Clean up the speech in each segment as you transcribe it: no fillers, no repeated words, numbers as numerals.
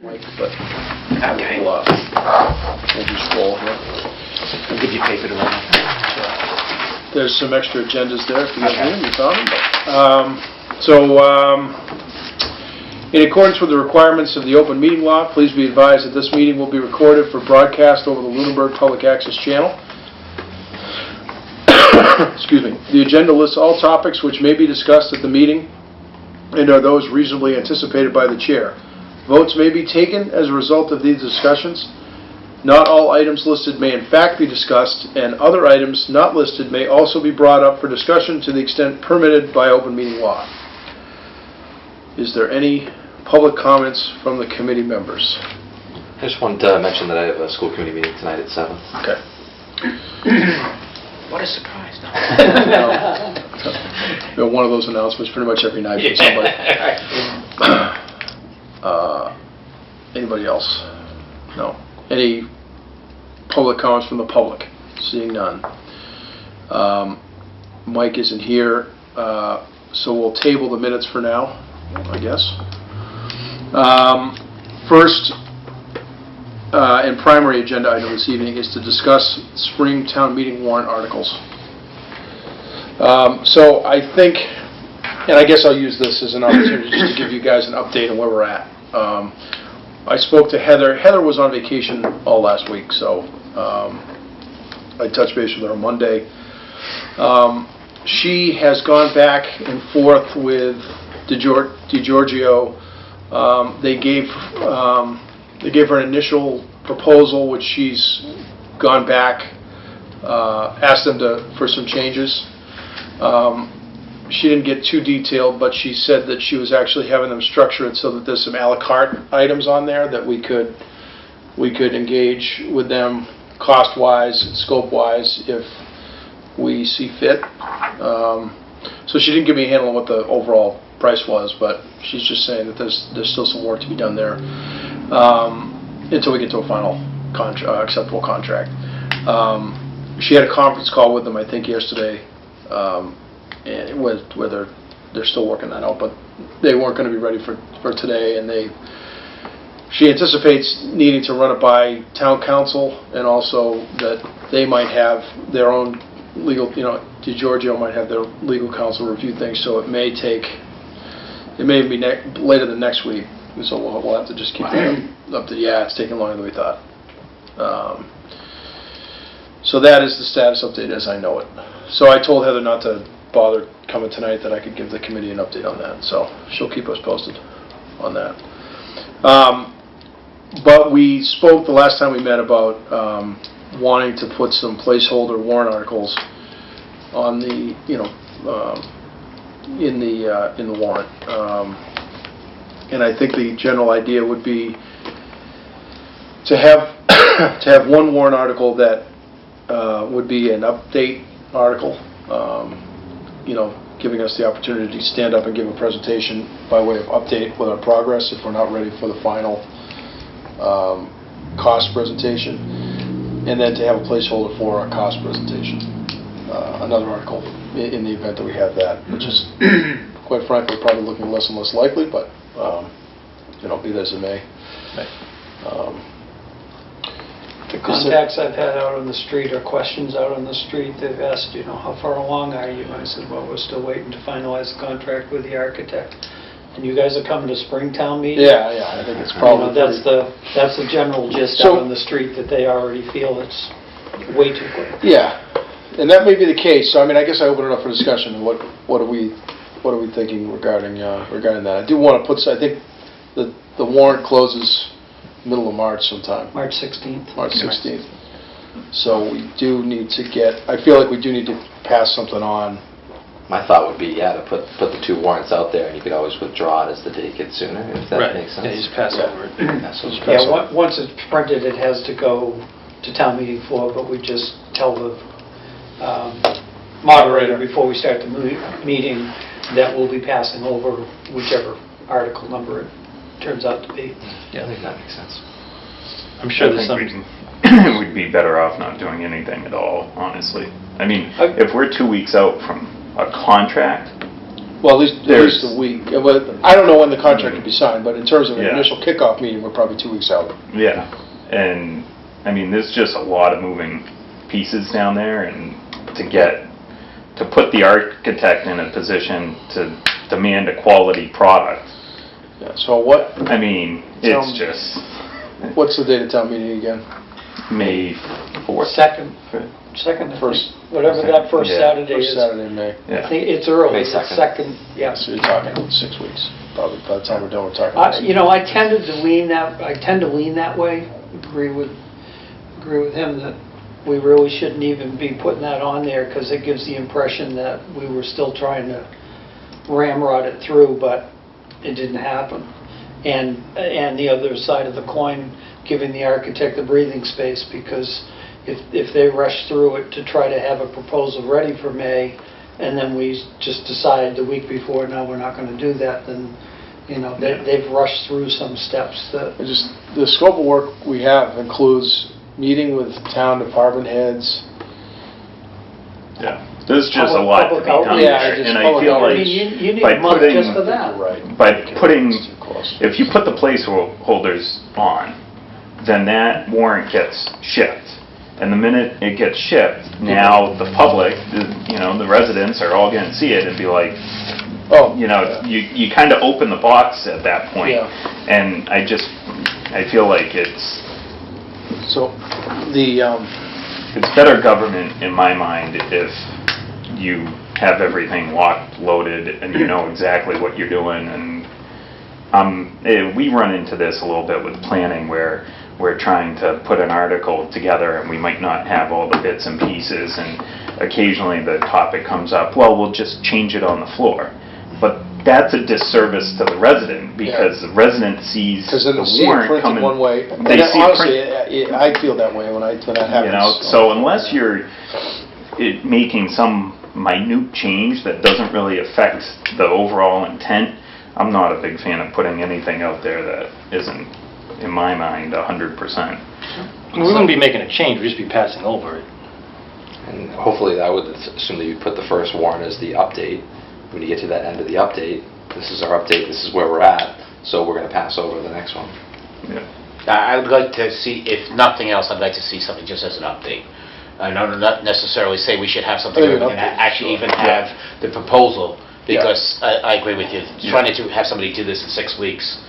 Mike, but Okay. we'll just roll here. I'll give you paper to run. There's some extra agendas there if you guys Okay. need them, you found them. In accordance with the requirements of the open meeting law, please be advised that this meeting will be recorded for broadcast over the Lunenburg Public Access Channel. Excuse me. The agenda lists all topics which may be discussed at the meeting and are those reasonably anticipated by the chair. Votes may be taken as a result of these discussions. Not all items listed may in fact be discussed, and other items not listed may also be brought up for discussion to the extent permitted by open meeting law. Is there any public comments from the committee members? I just wanted to mention that I have a school committee meeting tonight at 7. Okay. What a surprise. One of those announcements pretty much every night from somebody. Anybody else? No. Any public comments from the public? Seeing none. Mike isn't here, so we'll table the minutes for now, I guess. First and primary agenda item this evening is to discuss spring town meeting warrant articles. So I think, and I guess I'll use this as an opportunity just to give you guys an update on where we're at. I spoke to Heather. Heather was on vacation all last week, so I touched base with her on Monday. She has gone back and forth with DiGiorgio. They gave her an initial proposal, which she's gone back, asked them for some changes. She didn't get too detailed, but she said that she was actually having them structure it so that there's some a la carte items on there that we could engage with them cost-wise and scope-wise if we see fit. So she didn't give me a handle on what the overall price was, but she's just saying that there's still some work to be done there until we get to a final acceptable contract. She had a conference call with them, I think, yesterday. And whether they're still working that out, but they weren't going to be ready for today, and she anticipates needing to run it by town council, and also that they might have their own legal, DiGiorgio might have their legal counsel review things, so it may be later than next week, and so we'll have to just keep it up to, it's taking longer than we thought. So that is the status update as I know it. So I told Heather not to bother coming tonight, that I could give the committee an update on that. So she'll keep us posted on that. But we spoke the last time we met about wanting to put some placeholder warrant articles on the, in the warrant. And I think the general idea would be to have one warrant article that would be an update article, giving us the opportunity to stand up and give a presentation by way of update with our progress if we're not ready for the final cost presentation, and then to have a placeholder for our cost presentation, another article in the event that we have that, which is quite frankly probably looking less and less likely, but be that as it may. The contacts I've had out on the street, or questions out on the street, they've asked, how far along are you? And I said, well, we're still waiting to finalize the contract with the architect. And you guys are coming to Springtown meeting? Yeah, I think it's probably... that's the general gist out on the street, that they already feel it's way too quick. Yeah, and that may be the case. So, I guess I open it up for discussion. What are we thinking regarding that? I do want to put... I think the warrant closes middle of March sometime. March 16th. March 16th. So we do need to I feel like we do need to pass something on. My thought would be, to put the 2 warrants out there, and you could always withdraw it as the date gets sooner, if that makes sense. Yeah, you just pass over it. Once it's printed, it has to go to town meeting floor, but we just tell the moderator before we start the meeting that we'll be passing over whichever article number it turns out to be. Yeah, I think that makes sense. I'm sure there's some... we'd be better off not doing anything at all, honestly. If we're 2 weeks out from a contract, Well, at least a week. But I don't know when the contract can be signed, but in terms of an Yeah. initial kickoff meeting, we're probably 2 weeks out. Yeah, and, I mean, there's just a lot of moving pieces down there, and to put the architect in a position to demand a quality product, Yeah, so what, I mean, it's just what's the date of town meeting again? May 4th. Second, I First- think, whatever that first Yeah. Saturday First is. Saturday in May. I Yeah, think it's early, May it's the 2nd. second, yeah. So you're talking 6 weeks, probably, by the time we're done, we're talking. You know, I tend to lean that way, agree with him that we really shouldn't even be putting that on there, because it gives the impression that we were still trying to ramrod it through, but it didn't happen. And the other side of the coin, giving the architect the breathing space, because if they rush through it to try to have a proposal ready for May, and then we just decide the week before, no, we're not going to do that, then, you know, they've rushed through some steps that... The scope of work we have includes meeting with town department heads. yeah. There's just a lot to be Public done outreach. Yeah, there, just and I public feel I like mean, you need by a month putting- just for that. Right. by putting, It's too close. if you put the placeholders on, then that warrant gets shipped. And the minute it gets shipped, now the public, the residents are all gonna see it and be like, Oh, you kind of open the box at that point. Yeah. And I feel like it's so the, better government in my mind if you have everything locked, loaded, and you know exactly what you're doing. And we run into this a little bit with planning where we're trying to put an article together and we might not have all the bits and pieces, and occasionally the topic comes up, well, we'll just change it on the floor. But that's a disservice to the resident, because the resident sees because then the they'll see it warrant printed coming. one way. And They see it honestly, I feel that way when that happens. So unless you're making some minute change that doesn't really affect the overall intent, I'm not a big fan of putting anything out there that isn't, in my mind, 100%. We wouldn't be making a change, we'd just be passing over it. And hopefully I would assume that you put the first warrant as the update. When you get to that end of the update, this is our update, this is where we're at, so we're going to pass over the next one. Yeah. I would like to see, if nothing else, I'd like to see something just as an update. I don't not necessarily say we should have something where we can actually even have the proposal, because I agree with you. Trying to have somebody do this in 6 weeks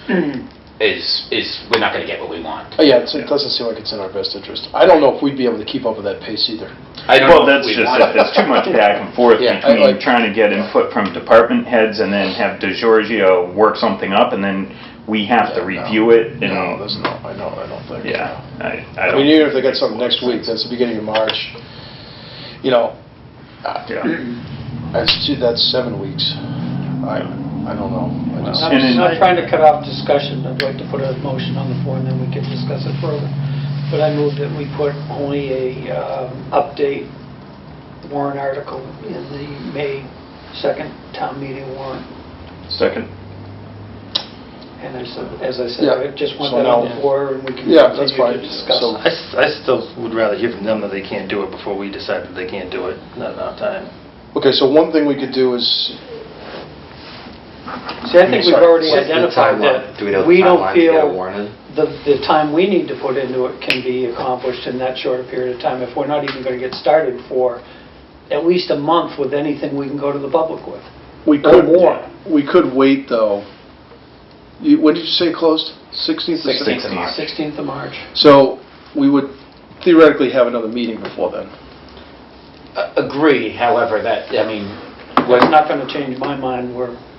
is we're not going to get what we want. Yeah, it doesn't seem like it's in our best interest. I don't know if we'd be able to keep up with that pace either. I don't Well, know if that's we just want it. There's too much back and forth Yeah, between trying to get input from department heads and then have DeGiorgio work something up, and then we have to review it. And No, there's no, I don't think. Yeah, I I don't. mean, even if they got something next week, that's the beginning of March, you know, Yeah. that's 7 weeks. I don't know. I'm not trying to cut off discussion, I'd like to put a motion on the floor and then we can discuss it further. But I move that we put only a update warrant article in the May 2nd town meeting warrant. Second. And as I said, Yeah. I just want So that on now- the floor and we can Yeah, that's continue to fine. discuss. So- I still would rather hear from them that they can't do it before we decide that they can't do it, not enough time. Okay, so one thing we could do is, See, I think we've Sorry. already What's the identified timeline? Do we know that the we don't timeline to get a feel warrant in? the time we need to put into it can be accomplished in that short a period of time if we're not even going to get started for at least a month with anything we can go to the public with. we Or could, more. we could wait, though. When did you say it closed? 16th? or 16th of 17th? March. 16th of March. So we would theoretically have another meeting before then. Agree, however, that, I mean, That's not going to change my mind.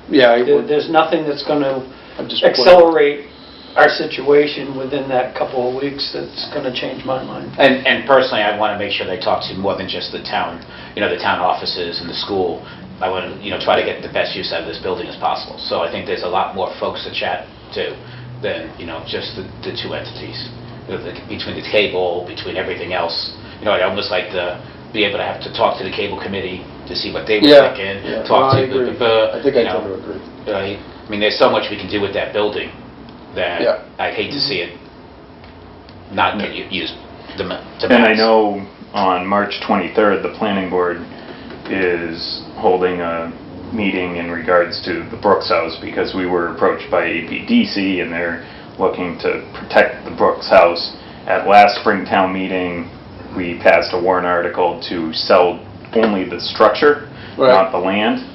Yeah, There's nothing that's going to I'm just accelerate our situation within that couple of weeks that's going to change my mind. and personally, I want to make sure they talk to more than just the town, the town offices and the school. I want to, try to get the best use out of this building as possible. So I think there's a lot more folks to chat to than, just the two entities. Between the cable, between everything else. I'd almost like to be able to have to talk to the cable committee to see what they were thinking. Yeah, Talk no, I to agree. I think I tend to agree. Right? I mean, there's so much we can do with that building that Yeah. I'd hate to see it not get used to max. And I know on March 23rd, the planning board is holding a meeting in regards to the Brooks House, because we were approached by APDC and they're looking to protect the Brooks House. At last Springtown meeting, we passed a warrant article to sell only the structure, Right. not the land,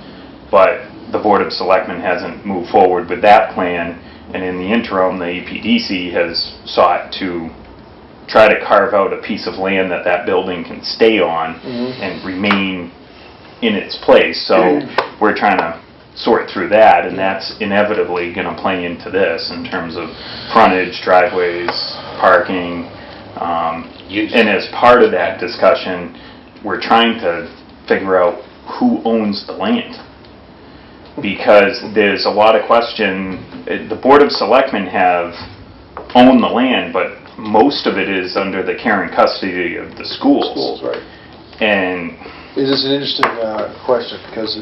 but the Board of Selectmen hasn't moved forward with that plan, and in the interim, the APDC has sought to try to carve out a piece of land that that building can stay on and remain in its place. So we're trying to sort through that, and that's inevitably going to play into this in terms of frontage, driveways, parking. And as part of that discussion, we're trying to figure out who owns the land. Because there's a lot of question, the Board of Selectmen have owned the land, but most of it is under the care and custody of the schools. Schools, right. And This is an interesting question, because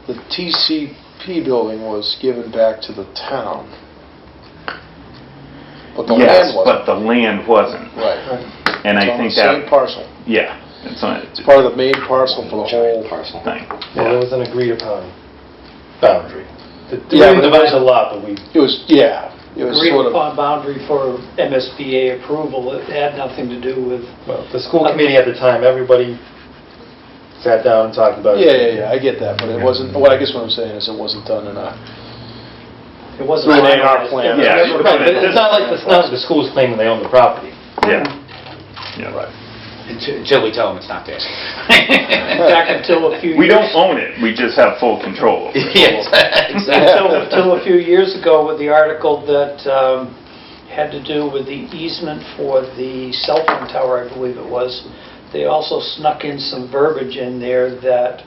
the TCP building was given back to the town, but the yes, land wasn't. but the land wasn't. Right. And It's I on think the same that, parcel. yeah, it's It's part of the main parcel for the whole Giant parcel. thing. Well, there was an agreed upon boundary. Yeah, We but didn't divide a lot, but we, It was, yeah, it was Agreed sort of, upon boundary for MSBA approval, it had nothing to do with, well, the school committee at the time, everybody sat down and talked about it. yeah, I get that, but it wasn't, what I guess what I'm saying is it wasn't done in a, it wasn't. Through an A&R finalized. plan. Yeah, It was Right, but never- it's not like the school's claiming they own the property. Yeah. Yeah. right. Until we tell them it's not theirs. Back until a few years. We don't own it, we just have full control over it. Yes, exactly. Until a few years ago with the article that had to do with the easement for the cell phone tower, I believe it was, they also snuck in some verbiage in there that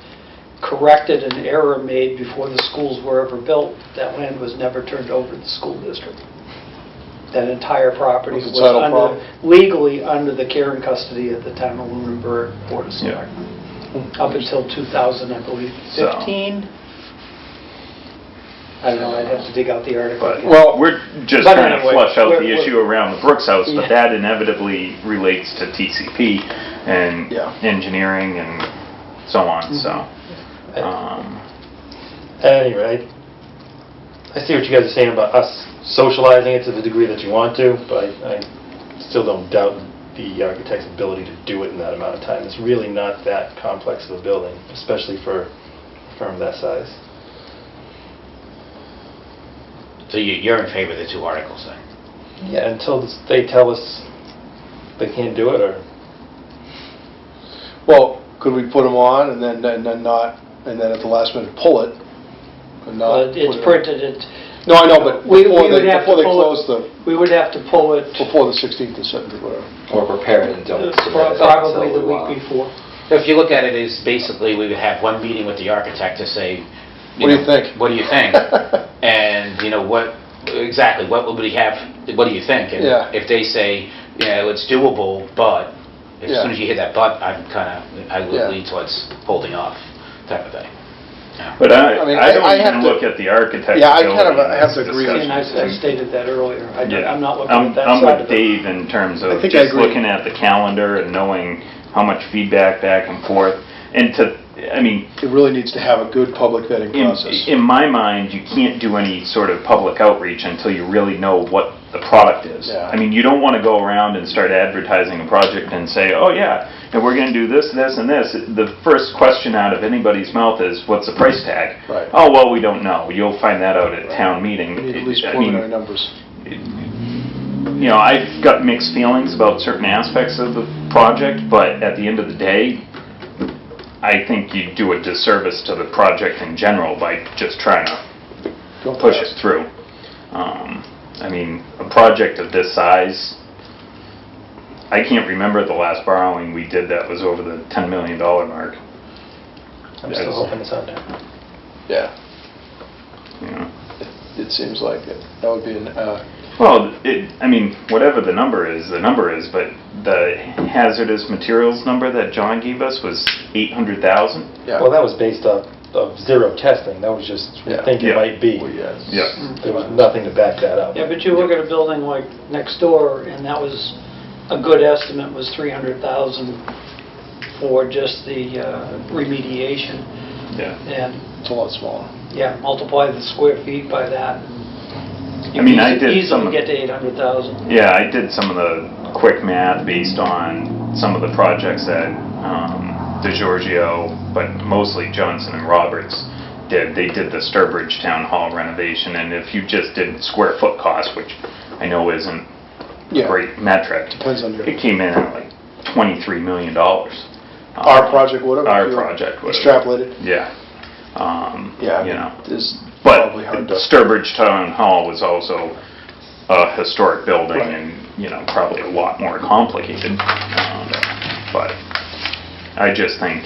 corrected an error made before the schools were ever built. That land was never turned over to the school district. That entire property Was was the title problem? legally under the care and custody of the town of Lunenburg Board of Yeah. Selectmen. Up until 2000, I believe, So- 15? I don't know, I'd have to dig out the article. But, again. well, we're just But trying to anyway, flush out the we're- issue around the Brooks House, Yeah. but that inevitably relates to TCP and Yeah. engineering and so on, so. At any rate, I see what you guys are saying about us socializing it to the degree that you want to, but I still don't doubt the architect's ability to do it in that amount of time. It's really not that complex of a building, especially for a firm that size. So you're in favor of the two articles then? Yeah, until they tell us they can't do it, or... Well, could we put them on and then not, and then at the last minute pull it? And not But it's put it- printed, it, No, I know, but we before would have to they pull close it, the, we would have to pull it before the 16th or 17th, whatever. Or prepare it and don't submit it probably until the we week want. before. If you look at it as basically, we would have one meeting with the architect to say, What do you think? What do you think? And, what, exactly, what would we have, what do you think? And Yeah. if they say, it's doable, but, as Yeah. soon as you hear that but, I would Yeah. lean towards holding off, type of thing. Yeah. But I mean, I don't I have even to- look at the architect's Yeah, I ability kind of in have this to agree with And I discussion. stated that earlier, Yeah. I'm not looking at that I'm side with of it. Dave in terms I of think I just agree. looking at the calendar and knowing how much feedback back and forth. And It really needs to have a good public vetting process. in my mind, you can't do any sort of public outreach until you really know what the product is. Yeah. You don't want to go around and start advertising a project and say, oh yeah, and we're going to do this, this, and this. The first question out of anybody's mouth is, what's the price tag? Right. Oh, well, we don't know. You'll find that out at town meeting. We need at least I mean, preliminary numbers. I've got mixed feelings about certain aspects of the project, but at the end of the day, I think you do a disservice to the project in general by just trying to Go push fast. it through. A project of this size, I can't remember the last borrowing we did that was over the $10 million mark. I'm still hoping it's under. Yeah, You know. it seems like it. That would be an, Well, whatever the number is, but the hazardous materials number that John gave us was 800,000. yeah. Well, that was based off of zero testing. That was just, we Yeah. think it Yeah. might be. Well, yes. Yeah. There was nothing to back that up. Yeah, but you look at a building like next door, and that was, a good estimate was 300,000 for just the remediation. Yeah. And, It's a lot smaller. yeah, multiply the square feet by that. I mean, I did some Easily of- get to 800,000. Yeah, I did some of the quick math based on some of the projects that DeGiorgio, but mostly Johnson and Roberts did. They did the Sturbridge Town Hall renovation, and if you just did square foot cost, which I know isn't a Yeah. great metric, Depends on your... it came in at like $23 million. Our project would have? Our project would have. Extrapolated? Yeah. Yeah, You know. it's But probably hard to... Sturbridge Town Hall was also a historic building Right. and, probably a lot more complicated. But I just think,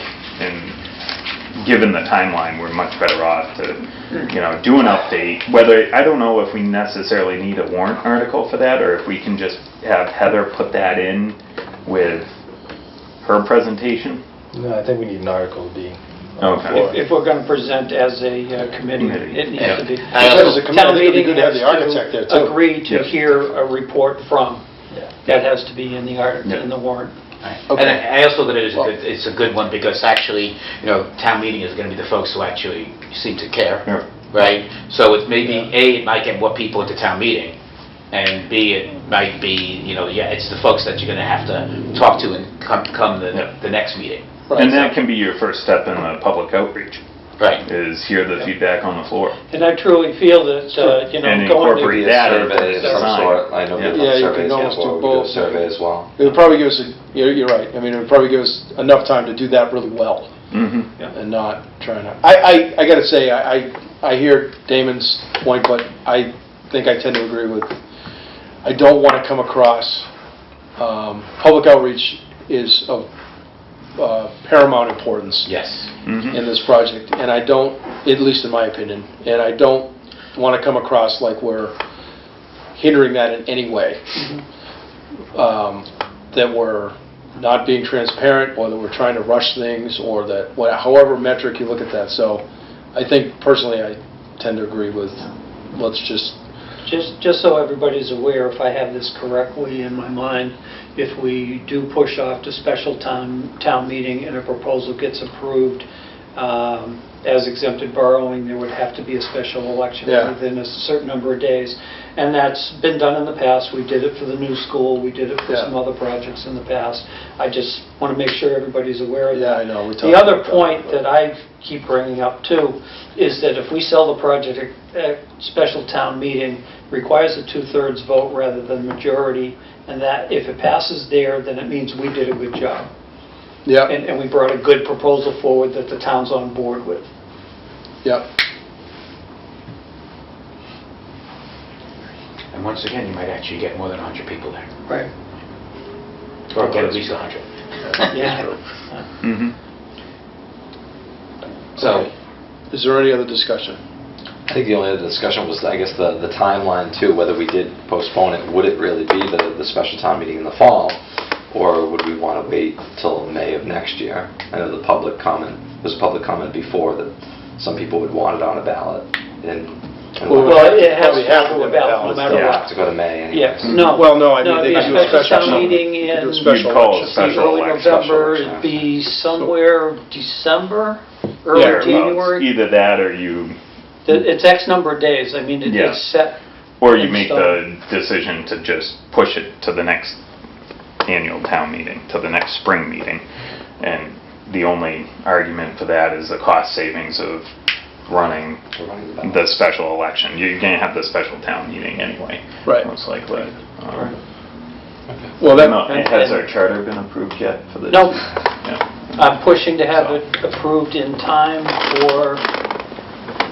given the timeline, we're much better off to, do an update. Whether, I don't know if we necessarily need a warrant article for that, or if we can just have Heather put that in with her presentation. No, I think we need an article to be. Okay. If we're going to present as a committee, Committee. it needs Yeah. to be. As a committee, Town I think it'd be meeting good to have has the architect there, too. Agree to Yeah. hear a report from. Yeah. That has to be in the article, Yeah. in the warrant. Right. Okay. And I also think it's a good one because actually, town meeting is going to be the folks who actually seem to care, Yeah. right? So it may be, A, it might get more people into town meeting, and B, it might be, it's the folks that you're going to have to talk to and come the next meeting. And that can be your first step in the public outreach, Right. is hear the feedback on the floor. And I truly feel that, And going incorporate Maybe a that survey of into some design. sort. I know Yeah. we've Yeah, done you surveys can almost before. do We do a both. survey as well. It would probably give us, you're right, I mean, it would probably give us enough time to do that really well Mm-hmm. and not trying to... I gotta say, I hear Damon's point, but I think I tend to agree with... I don't want to come across... Public outreach is of paramount importance Yes. Mm-hmm. in this project, and I don't, at least in my opinion, and I don't want to come across like we're hindering that in any way. That we're not being transparent, or that we're trying to rush things, or that, however metric you look at that. So I think, personally, I tend to agree with, let's just... Just so everybody's aware, if I have this correctly in my mind, if we do push off to special town meeting and a proposal gets approved as exempted borrowing, there would have to be a special election Yeah. within a certain number of days. And that's been done in the past. We did it for the new school. We did it for Yeah. some other projects in the past. I just want to make sure everybody's aware of that. Yeah, I know. We The talked other about that. point that I keep bringing up too is that if we sell the project at special town meeting, requires a 2/3 vote rather than majority, and that if it passes there, then it means we did a good job. Yeah, And we brought a good proposal forward that the town's on board with. yeah. And once again, you might actually get more than 100 people there. Right. Or get at least 100. Yeah. Mm-hmm. So, Is there any other discussion? I think the only other discussion was, I guess, the timeline too, whether we did postpone it, would it really be the special town meeting in the fall? Or would we want to wait till May of next year? I know there's public comment before that some people would want it on a ballot. Well, it has Probably to have go to to be a ballot no ballot. matter Yeah, what. have to go to May anyway. Yeah, no. Well, no, I mean, it'd they be could do a special town meeting They could do a in special You'd call it a election. special early election. November, election. it'd be somewhere December, Yeah, early well, January. either that or you It's X number of days. I mean, Yeah. it's set. Or you in make stone. the decision to just push it to the next annual town meeting, to the next spring meeting. And the only argument for that is the cost savings of running the special election. You're going to have the special town meeting anyway, Right. most likely. Well, that, Has our charter been approved yet for this? Nope. Yeah. I'm pushing to have it approved in time for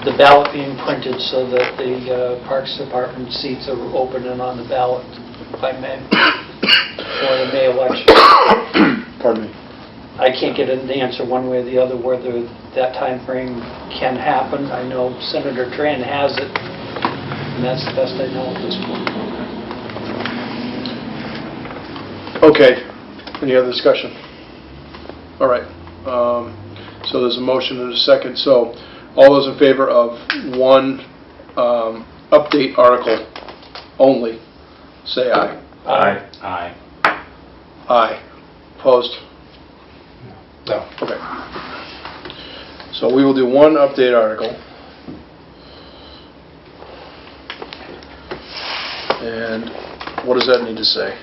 the ballot being printed so that the Parks Department seats are open and on the ballot by May, for the May election. pardon me. I can't get an answer one way or the other whether that time frame can happen. I know Senator Tran has it, and that's the best I know at this point. Okay, any other discussion? All right, so there's a motion and a second, so all those in favor of one update article only, say aye. Aye. aye. Aye. Opposed? No. Okay. So we will do one update article. And what does that need to say?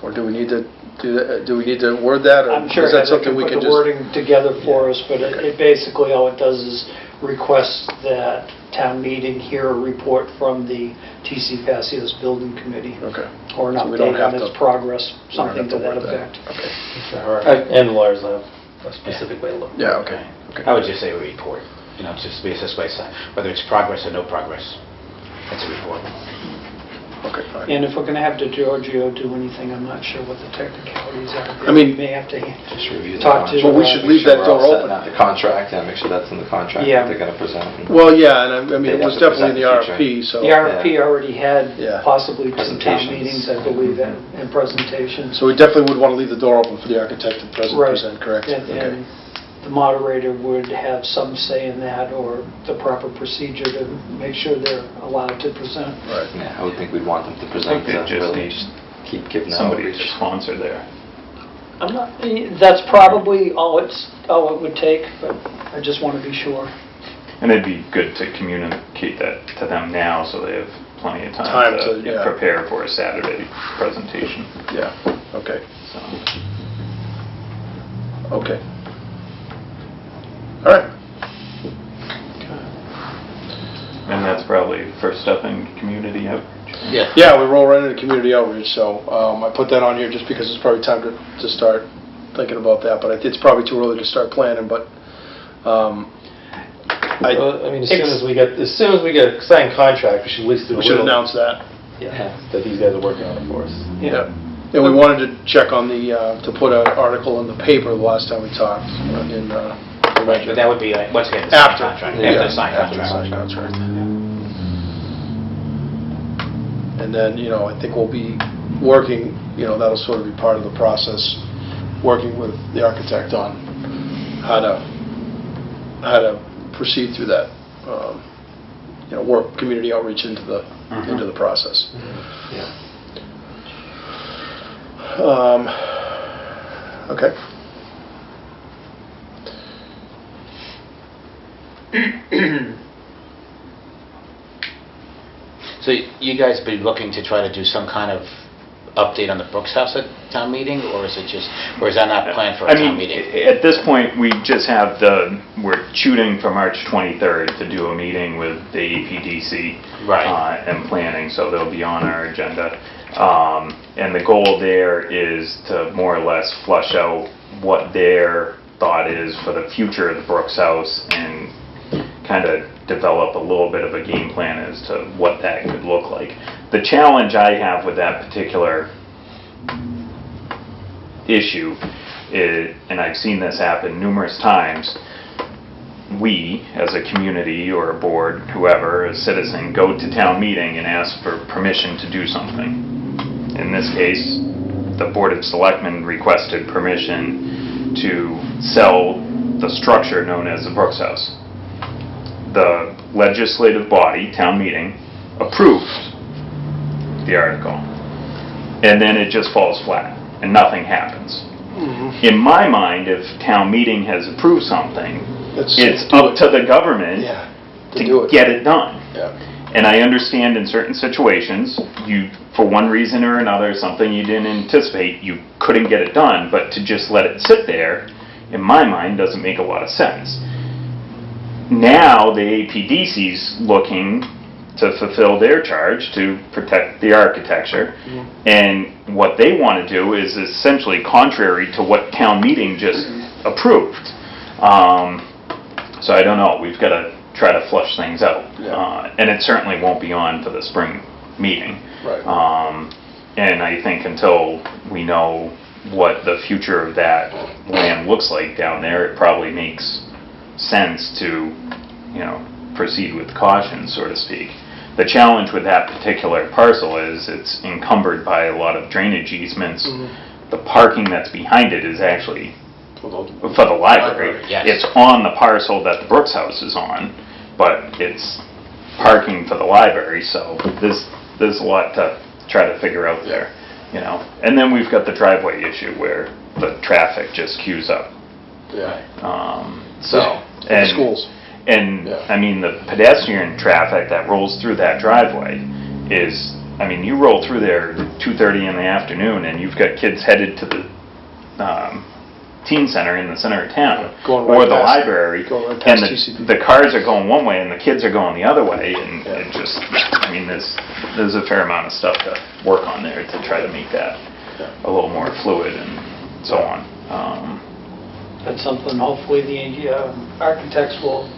Or do we need to do that, do we need to word that, or I'm sure is that Heather something can we put can the just? wording together for us, but Okay. it basically, all it does is request that town meeting hear a report from the TC Passios Building Committee, Okay. or an So we don't update have on its to- progress, We don't something have to that word effect. Okay. And lawyers have a specific way to look. Yeah, okay. I would just say a report, just be this way, whether it's progress or no progress, it's a report. Okay, fine. And if we're going to have DeGiorgio do anything, I'm not sure what the technicalities are. I mean- We may have to Just review the talk to... contract. Well, we should Make leave sure that we're all door setting open. out the contract, yeah, make sure that's in the contract Yeah. that they're gonna present. Well, yeah, and I mean, They'd it was have to definitely in the present RFP, so. The RFP already had Yeah. possibly 2 town Presentations. meetings, I believe, and presentations. So we definitely would want to leave the door open for the architect to Right. present, correct? And Okay. and the moderator would have some say in that, or the proper procedure to make sure they're allowed to present. Right. Yeah, I would think we'd want them to I present, think they just really need just keep giving the somebody outreach. to sponsor there. I'm not, that's probably all it would take, but I just want to be sure. And it'd be good to communicate that to them now, so they have plenty of Time time to, to yeah. prepare for a Saturday presentation. Yeah, okay, So, okay. All right. and that's probably first step in community outreach. Yeah. Yeah, we roll right into community outreach, so I put that on here just because it's probably time to start thinking about that, but it's probably too early to start planning, but Well, I mean, as soon as we get a signed contract, we should at least do a we should little... announce that. Yeah, that these guys are working on it for us. Yeah. And we wanted to check on to put an article in the paper the last time we talked in the Right, but that would be, once again, the After. signed contract. Yeah, After the signed after the contract. signed contract. And then, I think we'll be working, that'll sort of be part of the process, working with the architect on how to proceed through that, work community outreach into the process. Yeah. Okay. So you guys be looking to try to do some kind of update on the Brooks House at town meeting, or is that not planned for a town meeting? At this point, we just have we're shooting for March 23rd to do a meeting with the APDC. Right. And planning, so they'll be on our agenda. And the goal there is to more or less flush out what their thought is for the future of the Brooks House and kind of develop a little bit of a game plan as to what that could look like. The challenge I have with that particular issue is, and I've seen this happen numerous times, we, as a community or a board, whoever, a citizen, go to town meeting and ask for permission to do something. In this case, the Board of Selectmen requested permission to sell the structure known as the Brooks House. The legislative body, town meeting, approved the article. And then it just falls flat and nothing happens. In my mind, if town meeting has approved something, it's up to the government to get it done. Yeah. And I understand in certain situations, for one reason or another, something you didn't anticipate, you couldn't get it done, but to just let it sit there, in my mind, doesn't make a lot of sense. Now, the APDC's looking to fulfill their charge to protect the architecture, and what they want to do is essentially contrary to what town meeting just approved. So I don't know, we've got to try to flush things out. And it certainly won't be on for the spring meeting. Right. And I think until we know what the future of that land looks like down there, it probably makes sense to, proceed with caution, so to speak. The challenge with that particular parcel is it's encumbered by a lot of drainage easements. The parking that's behind it is actually for the library. Yes. It's on the parcel that the Brooks House is on, but it's parking for the library, so there's a lot to try to figure out there, And then we've got the driveway issue where the traffic just queues up. Yeah. So, the schools. And, Yeah. I mean, the pedestrian traffic that rolls through that driveway is, I mean, you roll through there 2:30 in the afternoon and you've got kids headed to the teen center in the center of town, Going right or the past- library, going right and past TCP. the cars are going one way and the kids are going the other way, and Yeah. it just, I mean, there's a fair amount of stuff to work on there to try to make that a little more fluid and so on. That's something hopefully the architects will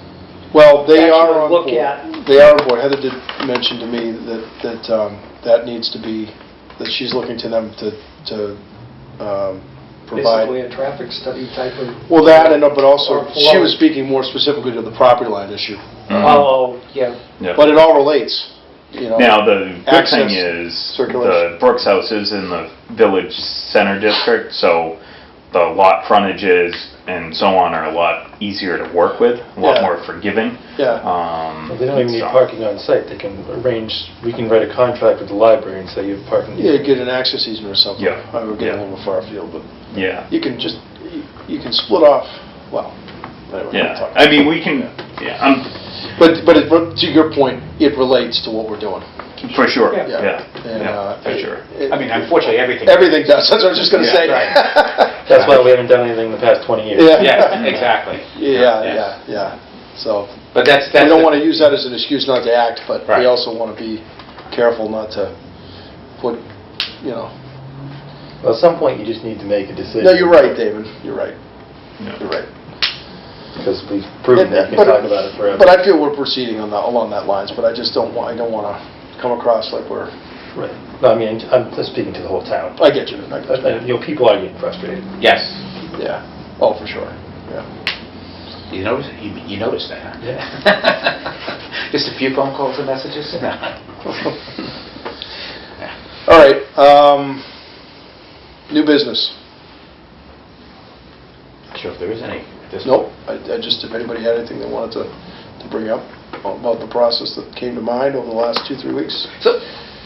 Well, they are actually on look board. at. They are on board. Heather did mention to me that needs to be, that she's looking to them to provide. Basically a traffic study type of. Well, that, and but also, Or she flow. was speaking more specifically to the property line issue. Oh, yeah. Yeah. But it all relates, you know. Now, the good thing Access, is, circulation. the Brooks House is in the village center district, so the lot frontages and so on are a lot easier to work with, a lot Yeah. more forgiving. Yeah. They don't even need so- parking on site. They can arrange, we can write a contract with the library and say you have parking. Yeah, get an access easement or something. Yeah. I would get a Yeah. little far afield, but Yeah, you can just, you can split off, well, anyway, we'll yeah. talk I about mean, it. we can, yeah, But to your point, it relates to what we're doing. for sure, Yeah. yeah, And, yeah, for sure. I mean, unfortunately, everything. Everything does, that's what I was just gonna Yeah, say. That's why we haven't done anything in the past 20 years. Yeah. Yes, exactly. Yeah. So, But that's. we don't the- wanna use that as an excuse not to act, but we Right. also wanna be careful not to put, you know. Well, at some point, you just need to make a decision. No, you're right, David, you're right, Yeah. you're right. Because we've proven that you can talk about it forever. But I feel we're proceeding along that lines, but I just don't wanna come across like we're, Right. No, I mean, I'm just speaking to the whole town. I get you, You know, people are getting frustrated. Yes. yeah, oh, for sure, yeah. You noticed that, huh? Yeah. Just a few phone calls and messages? No. All right, new business. Not sure if there is any. at this Nope, I just, if anybody had anything they wanted to bring up about the process that came to mind over the last 2-3 weeks? So,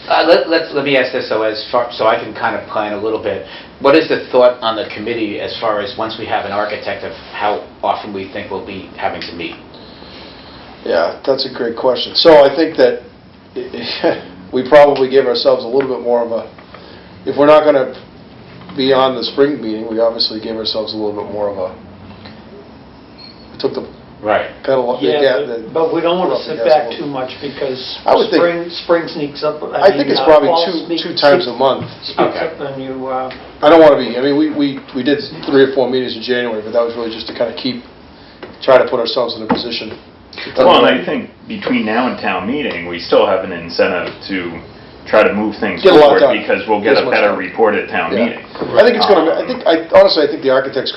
let me ask this, so I can kind of plan a little bit. What is the thought on the committee as far as, once we have an architect, of how often we think we'll be having to meet? Yeah, that's a great question. So I think that we probably gave ourselves a little bit more of a, if we're not going to be on the spring meeting, we obviously gave ourselves a little bit more of a, we took the Right. pedal, But we don't want to sit Yes, back well, too much because I would think- spring sneaks up. I think it's probably fall two times a month. Speaks Okay. up and you, I don't want to be, I mean, we did 3 or 4 meetings in January, but that was really just to kind of try to put ourselves in a position. Well, and I think between now and town meeting, we still have an incentive to try to move things Get a lot forward, done. because we'll Get get as a much better done. report at town Yeah. meeting. I think it's going to, honestly, I think the architect's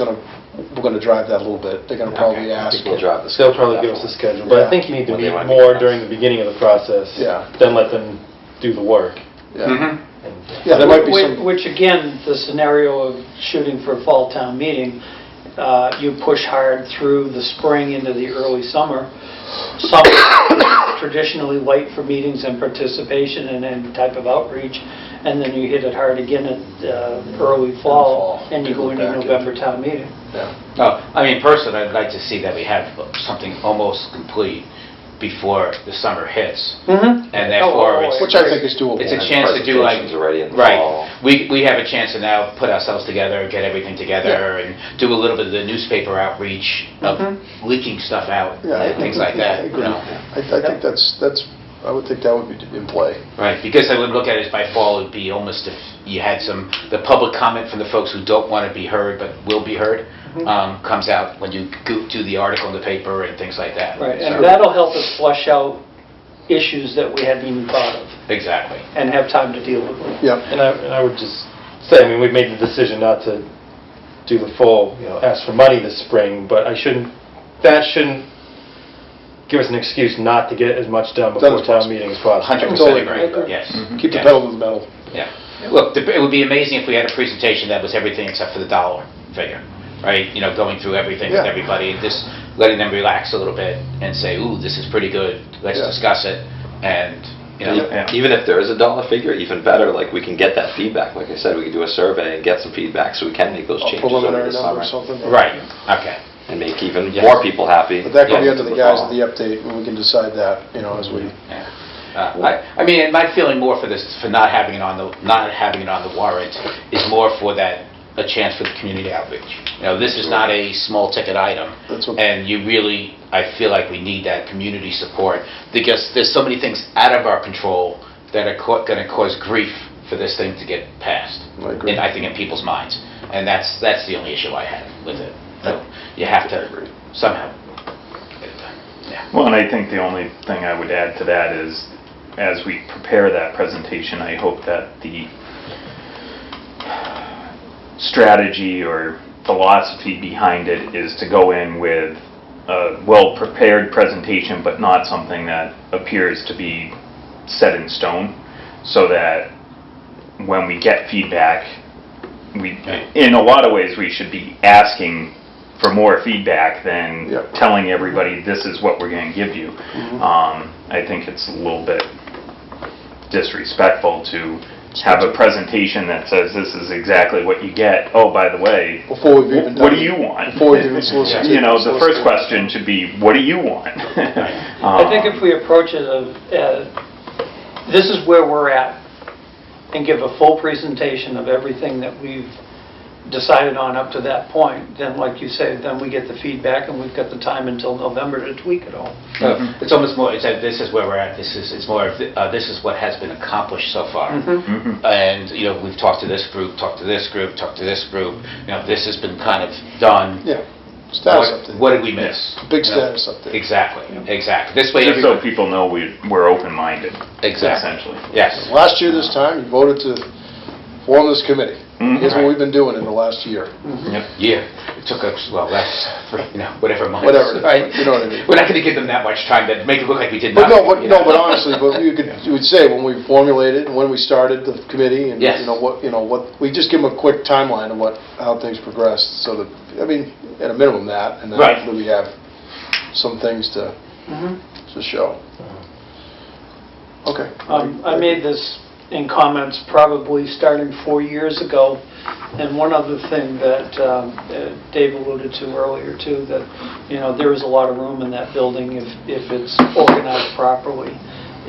we're going to drive that a little bit. They're going to probably I ask. think we'll drive this. They'll probably give us a schedule, but I think you need to When they meet want to more meet. during the beginning of the process. Yeah. Then let them do the work. Yeah, Mhm. And yeah, there might be some, which again, the scenario of shooting for a fall town meeting, you push hard through the spring into the early summer. Summer is traditionally light for meetings and participation and any type of outreach, and then you hit it hard again at early fall, and you go into Back in. November town meeting. yeah. Oh, I mean, personally, I'd like to see that we have something almost complete before the summer hits. Mm-hmm. And therefore, it's... Which I think is doable. It's a chance to do like... Presentations already in the Right. fall. We have a chance to now put ourselves together, get everything together, and do a little bit of the newspaper outreach of leaking stuff out, Yeah, I and things think- like I that, you agree. know. I think that's, I would think that would be in play. Right, because I would look at it as by fall, it'd be almost if you had the public comment from the folks who don't want to be heard but will be heard, comes out when you do the article in the paper and things like that. Right, So- and that'll help us flush out issues that we hadn't even thought of, Exactly. and have time to deal with them. Yeah, And I would just say, I mean, we've made the decision not to do the full, ask for money this spring, but that shouldn't give us an excuse not to get as much done before Done as town possible. meeting as possible. 100% Totally agree, agree. yes. keep the Yes. pedal to the metal. Yeah. Look, it would be amazing if we had a presentation that was everything except for the dollar figure, right? Going through everything with Yeah. everybody and just letting them relax a little bit and say, ooh, this is pretty good, let's Yeah. discuss it, and, Yeah. Even if there is a dollar figure, even better, like we can get that feedback. Like I said, we can do a survey and get some feedback so we can make those A changes over preliminary the number summer. or something. Right, okay. and make even Yes. more people happy. But that could be going up to into the guys fall. at the update, and we can decide that, as we... Yeah. I mean, and my feeling more for this, for not having it on the warrant, is more for a chance for the community outreach. This is not a small ticket item, That's what- and I feel like we need that community support, because there's so many things out of our control that are going to cause grief for this thing to get passed. I agree. And I think in people's minds, and that's the only issue I have with it. So you have to somehow get it done. Yeah. Well, and I think the only thing I would add to that is, as we prepare that presentation, I hope that the strategy or philosophy behind it is to go in with a well-prepared presentation, but not something that appears to be set in stone, so that when we get feedback, in a lot of ways, we should be asking for more feedback than Yep. telling everybody, this is what we're going to give you. I think it's a little bit disrespectful to have a presentation that says this is exactly what you get. Oh, by the way, Before we've even done... what do you want? Before we've even solicited... The first question should be, what do you want? I think if we approach it as, this is where we're at, and give a full presentation of everything that we've decided on up to that point, then like you say, then we get the feedback, and we've got the time until November to tweak it all. It's almost more, this is where we're at, it's more of, this is what has been accomplished so far. And, we've talked to this group, talked to this group, talked to this group, this has been kind of done. Yeah, status update. What did we miss? Big status update. Exactly. This way, Just so people know we're open-minded, Exactly. essentially. Yes. Last year this time, you voted to form this committee. Here's what we've been doing in the last year. Yeah. It took us, well, that's, whatever months. Whatever, Right. you know what I mean. We're not going to give them that much time to make it look like we did But nothing. but honestly, you would say when we formulated, and when we started the committee, and Yes. what we just give them a quick timeline of how things progressed, so that, at a minimum that, and then Right. hopefully we have some things to show. Okay. I made this in comments probably starting 4 years ago, and one other thing that Dave alluded to earlier too, that there is a lot of room in that building if it's organized properly.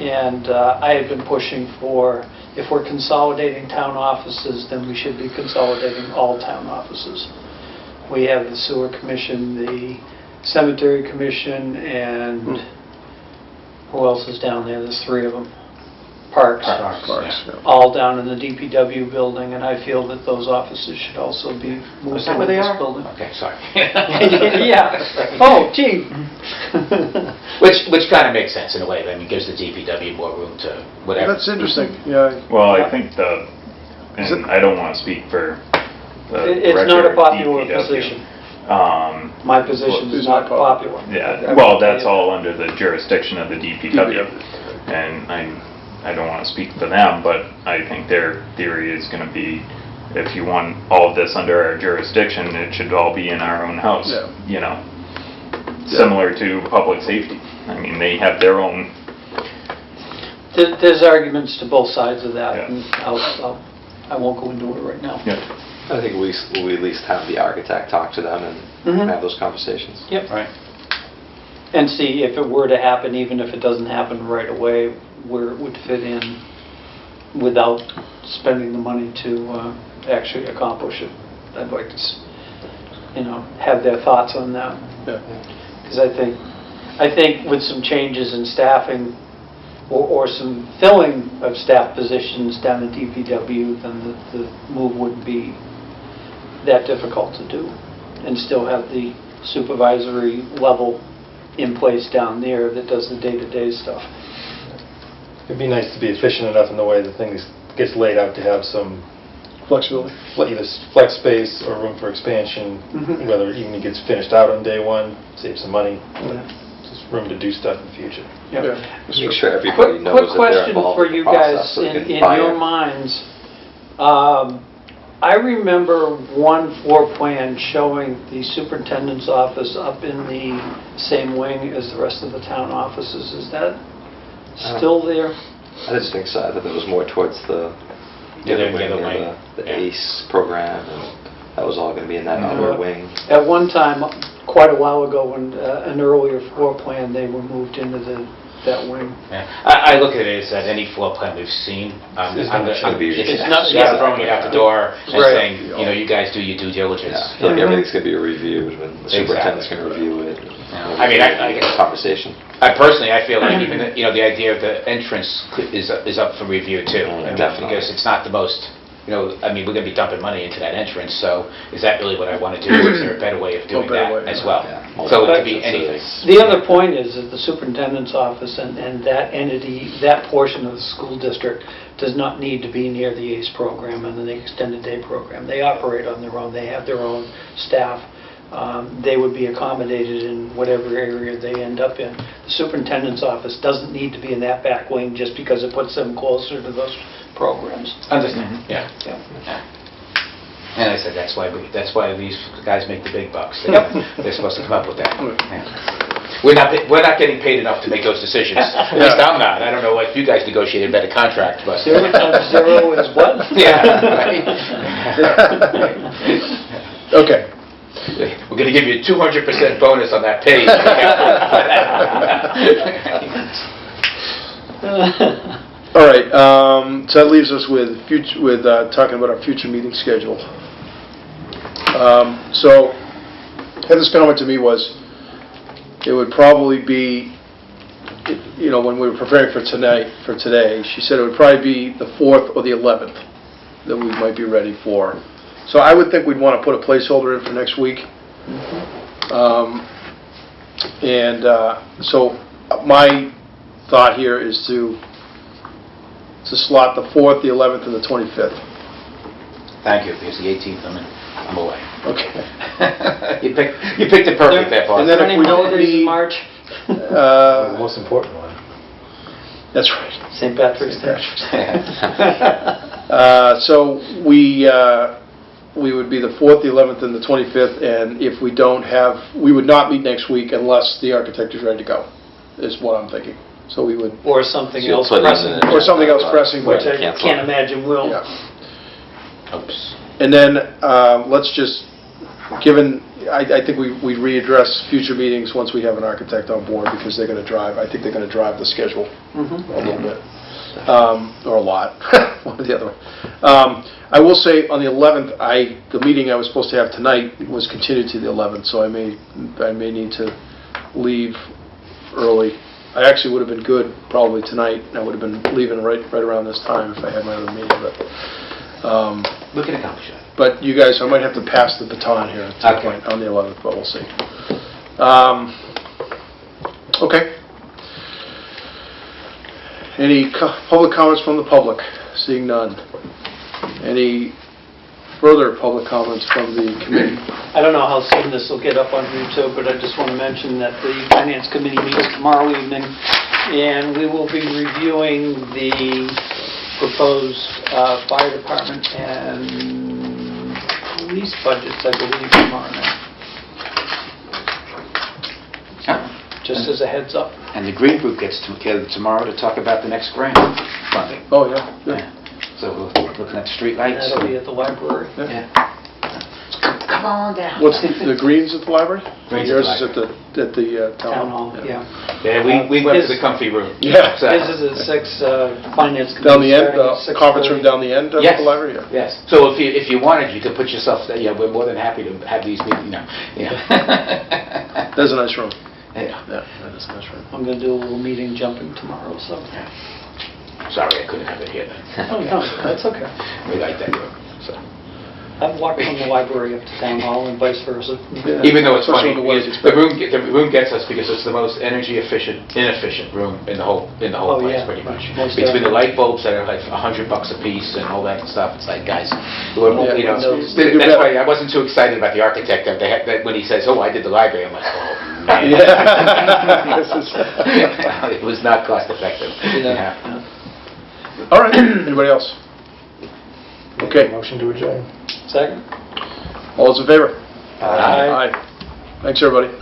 And I had been pushing for, if we're consolidating town offices, then we should be consolidating all town offices. We have the sewer commission, the cemetery commission, and who else is down there? There's 3 of them. Parks. Parks, yeah. All down in the DPW building, and I feel that those offices should also be moved Is that into where they this are? building. Okay, sorry. Yeah. Oh, gee. Which kind of makes sense in a way. It gives the DPW more room to whatever. That's interesting, yeah. Well, I think and I don't want to speak for the It's not director a of popular DPW. position. My position is not popular. Yeah, well, that's all under the jurisdiction of the DPW. And I don't want to speak for them, but I think their theory is going to be, if you want all of this under our jurisdiction, it should all be in our own house. Yeah. Similar to public safety. They have their own. There's arguments to both sides of that, Yeah. and I won't go into it right now. Yeah. I think we at least have the architect talk to them and have those conversations. Yep. Right. And see if it were to happen, even if it doesn't happen right away, where it would fit in without spending the money to actually accomplish it. I'd like to, have their thoughts on that. Because I think with some changes in staffing or some filling of staff positions down at DPW, then the move wouldn't be that difficult to do, and still have the supervisory level in place down there that does the day-to-day stuff. It'd be nice to be efficient enough in the way the thing gets laid out to have some Flexibility. either flex space or room for expansion, whether even it gets finished out on day one, save some money, just room to do stuff in the future. Make sure everybody knows Quick that they're question involved for in the you process guys, so they in can buy your in. minds. I remember one floor plan showing the superintendent's office up in the same wing as the rest of the town offices. Is that still there? I just think so. I thought it was more towards the The wing, other wing. the ACE program, and that was all going to be in that other wing. At one time, quite a while ago when an earlier floor plan, they were moved into that wing. Yeah. I look at it as that any floor plan we've seen, It's not- yeah, throwing it out the door and Right. saying, you guys do your due diligence. Yeah, I feel like everything's going to be reviewed, and the superintendent's going to review it. I mean, Conversation. Personally, I feel like even, the idea of the entrance is up for review too. I mean, Definitely. Because it's not the most, I mean, we're going to be dumping money into that entrance, so is that really what I want to do? Is there a better way of doing better that way, as well? Yeah. So it could be anything. The other point is that the superintendent's office and that entity, that portion of the school district does not need to be near the ACE program and the extended day program. They operate on their own. They have their own staff. They would be accommodated in whatever area they end up in. The superintendent's office doesn't need to be in that back wing just because it puts them closer to those programs. Understand, yeah. Yeah. And I said, that's why these guys make the big bucks. They're supposed to come up with that. Yeah. We're not getting paid enough to make those decisions. At least I'm not. I don't know if you guys negotiated a better contract, but... 0 times 0 is what? Yeah, right. Okay. We're going to give you a 200% bonus on that pay. All right, so that leaves us with talking about our future meeting schedule. So, Heather's comment to me was, it would probably be, when we were preparing for today, she said it would probably be the 4th or the 11th that we might be ready for. So I would think we'd want to put a placeholder in for next week. So my thought here is to slot the 4th, the 11th, and the 25th. Thank you, because the 18th, I'm away. Okay. You picked it perfect there, Paul. And then if we don't need... March, The most important one. That's right. St. Patrick's Day. So we would be the 4th, the 11th, and the 25th, and if we don't have, we would not meet next week unless the architect is ready to go, is what I'm thinking. So we would... Or something So you'll else put it pressing. in Or something else pressing, Which I Cancel. can't imagine will. Yeah. Oops. And then, let's just, I think we readdress future meetings once we have an architect on board, because they're going to drive, I think they're going to drive the schedule a little bit, or a lot, one or the other. I will say, on the 11th, the meeting I was supposed to have tonight was continued to the 11th, so I may need to leave early. I actually would have been good probably tonight. I would have been leaving right around this time if I had my other meeting, but... We can accomplish that. But you guys, I might have to pass the baton here at some point on the 11th, but we'll see. Okay. Any public comments from the public? Seeing none. Any further public comments from the committee? I don't know how soon this will get up on YouTube, but I just want to mention that the Finance Committee meets tomorrow evening, and we will be reviewing the proposed fire department and police budgets, I believe, tomorrow night. Just as a heads up. And the Green Group gets together tomorrow to talk about the next grant funding. Oh, yeah. Good. Yeah. So we're looking at streetlights. That'll be at the library. Yeah. Come on down. What's the Greens at the library? Greens at the Yours is at the Town hall, yeah. Yeah, we went to the comfy room. Yeah. So- This is at 6, Finance Committee. Down the end, starting at conference room 6:30. down the end of Yes. the library? Yeah. Yes. So if you wanted, you could put yourself, we're more than happy to have these meetings, That's a nice room. Yeah. Yeah, that is a nice room. I'm going to do a little meeting jumping tomorrow, so. Sorry, I couldn't have it here then. Oh, no, that's okay. We like that room, so. I've walked from the library up to Town Hall and vice versa. Yeah. Even though it's Especially funny, when the weather's the room gets us because it's the most inefficient room in the whole Oh, place, yeah. pretty much. Most Between the definitely. light bulbs that are like $100 a piece and all that stuff, it's like, guys, we're, Yeah, windows. that's why I wasn't too excited about the architect that when he says, "Oh, I did the library," I'm like, "Oh man." Yeah. This is- It was not cost effective. Yeah. All right, anybody else? Okay, Motion to adjourn. Second? all those in favor? Aye. Thanks, everybody.